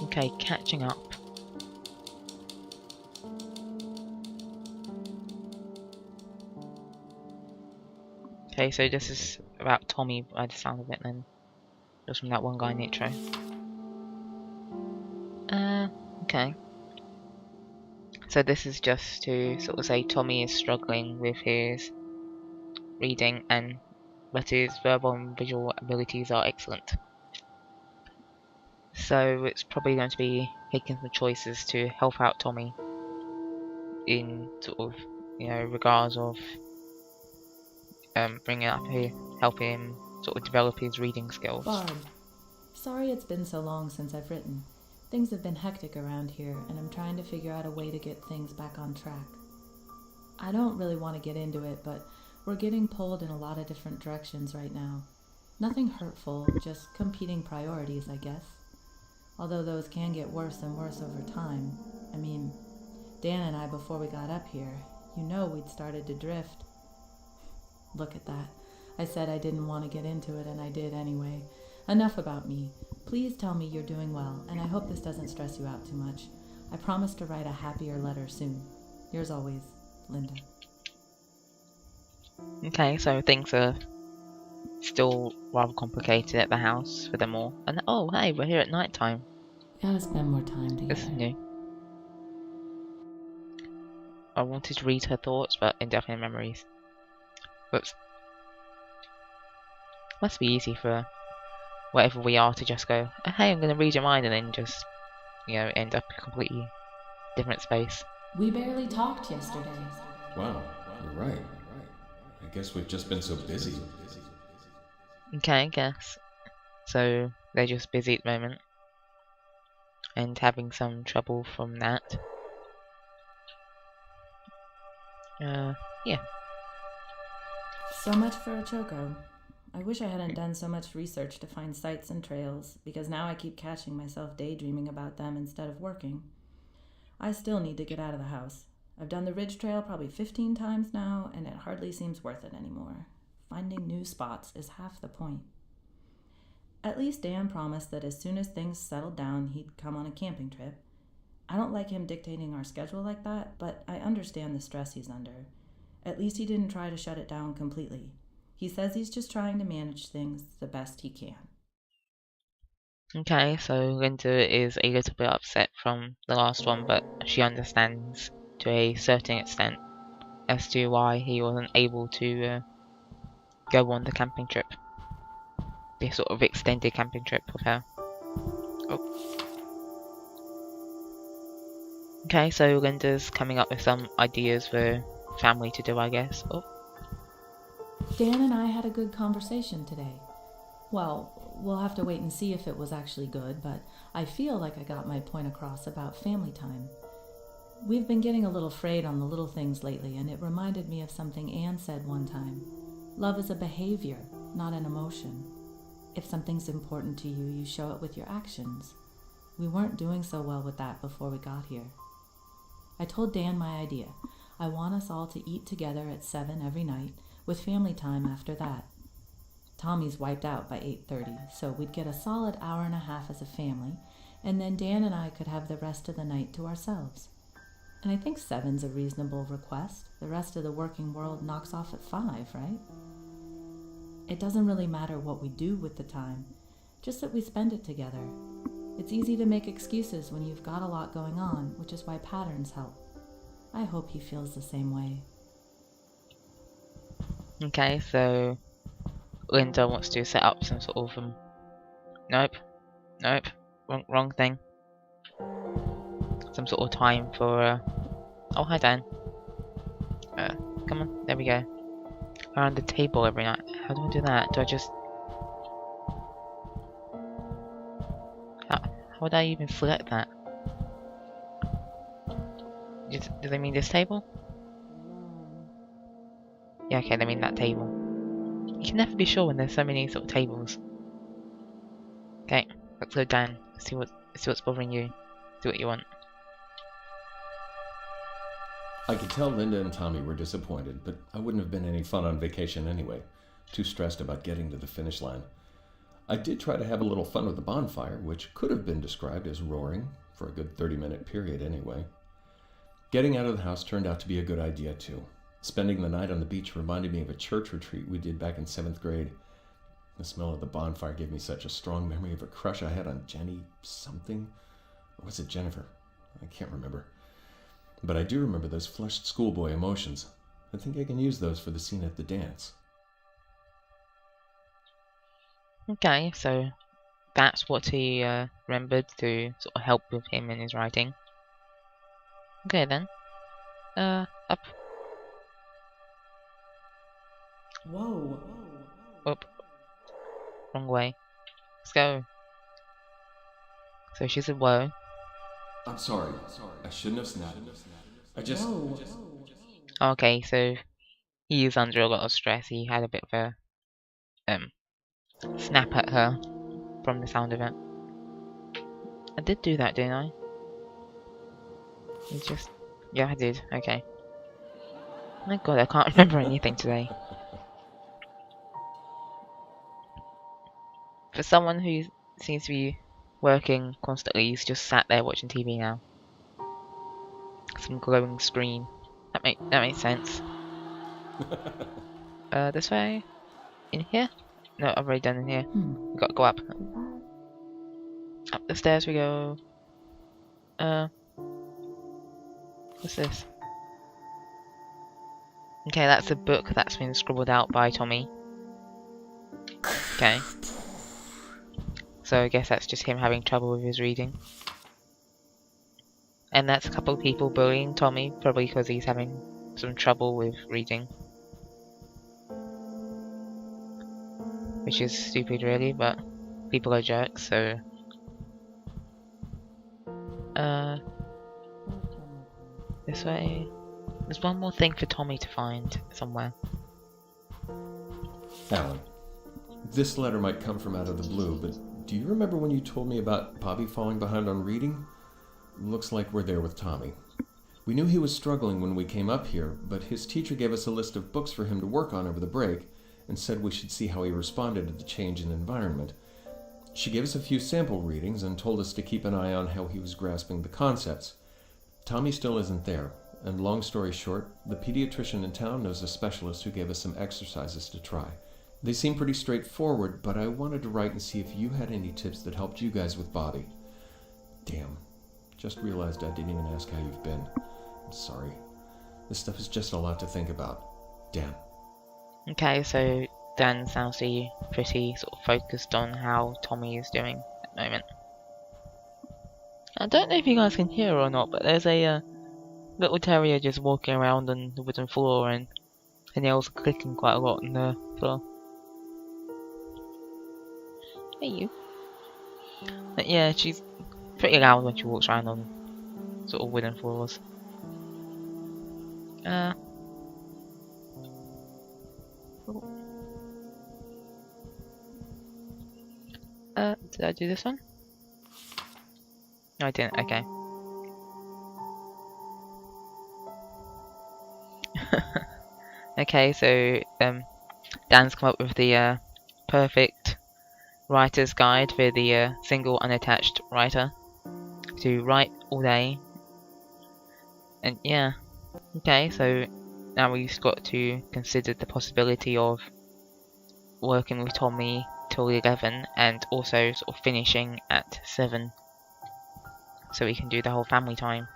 Okay, catching up. Okay, so this is about Tommy by the sound of it then. Just from that one guy in the intro. Okay. So this is just to sort of say Tommy is struggling with his reading but his verbal and visual abilities are excellent. So it's probably going to be making some choices to help out Tommy in sort of, regards of bringing up helping him sort of develop his reading skills. Barb, sorry it's been so long since I've written. Things have been hectic around here, and I'm trying to figure out a way to get things back on track. I don't really want to get into it, but we're getting pulled in a lot of different directions right now. Nothing hurtful, just competing priorities, I guess. Although those can get worse and worse over time. I mean, Dan and I, before we got up here, we'd started to drift. Look at that. I said I didn't want to get into it, and I did anyway. Enough about me. Please tell me you're doing well, and I hope this doesn't stress you out too much. I promise to write a happier letter soon. Yours always, Linda. Okay, so things are still rather complicated at the house for them all. And oh, hey, we're here at night time. Gotta spend more time together. This is new. I wanted to read her thoughts, but indefinite memories. Whoops. Must be easy for whatever we are to just go, oh, hey, I'm going to read your mind, and then just, end up in a completely different space. We barely talked yesterday. Wow, you're right. I guess we've just been so busy. Okay, I guess. So they're just busy at the moment and having some trouble from that. Yeah. So much for a choco. I wish I hadn't done so much research to find sites and trails, because now I keep catching myself daydreaming about them instead of working. I still need to get out of the house. I've done the Ridge Trail probably 15 times now, and it hardly seems worth it anymore. Finding new spots is half the point. At least Dan promised that as soon as things settled down, he'd come on a camping trip. I don't like him dictating our schedule like that, but I understand the stress he's under. At least he didn't try to shut it down completely. He says he's just trying to manage things the best he can. Okay, so Linda is a little bit upset from the last one, but she understands to a certain extent as to why he wasn't able to go on the camping trip. This sort of extended camping trip with her. Oh. Okay, so Linda's coming up with some ideas for family to do, I guess. Oh. Dan and I had a good conversation today. Well, we'll have to wait and see if it was actually good, but I feel like I got my point across about family time. We've been getting a little frayed on the little things lately, and it reminded me of something Anne said one time. Love is a behavior, not an emotion. If something's important to you, you show it with your actions. We weren't doing so well with that before we got here. I told Dan my idea. I want us all to eat together at 7 every night, with family time after that. Tommy's wiped out by 8:30, so we'd get a solid hour and a half as a family, and then Dan and I could have the rest of the night to ourselves. And I think 7's a reasonable request. The rest of the working world knocks off at 5, right? It doesn't really matter what we do with the time, just that we spend it together. It's easy to make excuses when you've got a lot going on, which is why patterns help. I hope he feels the same way. Okay, so Linda wants to set up some sort of nope, wrong thing. Some sort of time for oh, hi Dan. Come on, there we go. Around the table every night. How do I do that? Do I just how would I even select that? Do they mean this table? Yeah, okay, they mean that table. You can never be sure when there's so many sort of tables. Okay, let's go down. See what's bothering you. See what you want. I could tell Linda and Tommy were disappointed, but I wouldn't have been any fun on vacation anyway. Too stressed about getting to the finish line. I did try to have a little fun with the bonfire, which could have been described as roaring, for a good 30-minute period anyway. Getting out of the house turned out to be a good idea too. Spending the night on the beach reminded me of a church retreat we did back in 7th grade. The smell of the bonfire gave me such a strong memory of a crush I had on Jenny something. Or was it Jennifer? I can't remember. But I do remember those flushed schoolboy emotions. I think I can use those for the scene at the dance. Okay, so that's what he remembered to sort of help with him in his writing. Okay then. Up. Whoa. Up. Wrong way. Let's go. So she said, whoa. I'm sorry. I shouldn't have snapped. I just... Whoa. Okay, so he is under a lot of stress. He had a bit of a snap at her from the sound of it. I did do that, didn't I? It's just... yeah, I did. Okay. My god, I can't remember anything today. For someone who seems to be working constantly, he's just sat there watching TV now. Some glowing screen. That makes sense. This way? In here? No, I've already done in here. We gotta go up. Up the stairs we go. What's this? Okay, that's a book that's been scribbled out by Tommy. Okay. So I guess that's just him having trouble with his reading. And that's a couple of people bullying Tommy, probably because he's having some trouble with reading. Which is stupid really, but people are jerks, so... this way... There's one more thing for Tommy to find somewhere. Alan, this letter might come from out of the blue, but do you remember when you told me about Bobby falling behind on reading? Looks like we're there with Tommy. We knew he was struggling when we came up here, but his teacher gave us a list of books for him to work on over the break and said we should see how he responded to the change in environment. She gave us a few sample readings and told us to keep an eye on how he was grasping the concepts. Tommy still isn't there, and long story short, the pediatrician in town knows a specialist who gave us some exercises to try. They seem pretty straightforward, but I wanted to write and see if you had any tips that helped you guys with Bobby. Damn. Just realized I didn't even ask how you've been. I'm sorry. This stuff is just a lot to think about. Dan. Okay, so Dan sounds to be pretty sort of focused on how Tommy is doing at the moment. I don't know if you guys can hear or not, but there's a little terrier just walking around on the wooden floor, and her nails are clicking quite a lot on the floor. Hey you. But yeah, she's pretty loud when she walks around on sort of wooden floors. Did I do this one? No, I didn't. Okay. Okay, so Dan's come up with the perfect writer's guide for the single unattached writer to write all day. And yeah, okay, so now we've got to consider the possibility of working with Tommy till 11 and also sort of finishing at 7 so we can do the whole family time.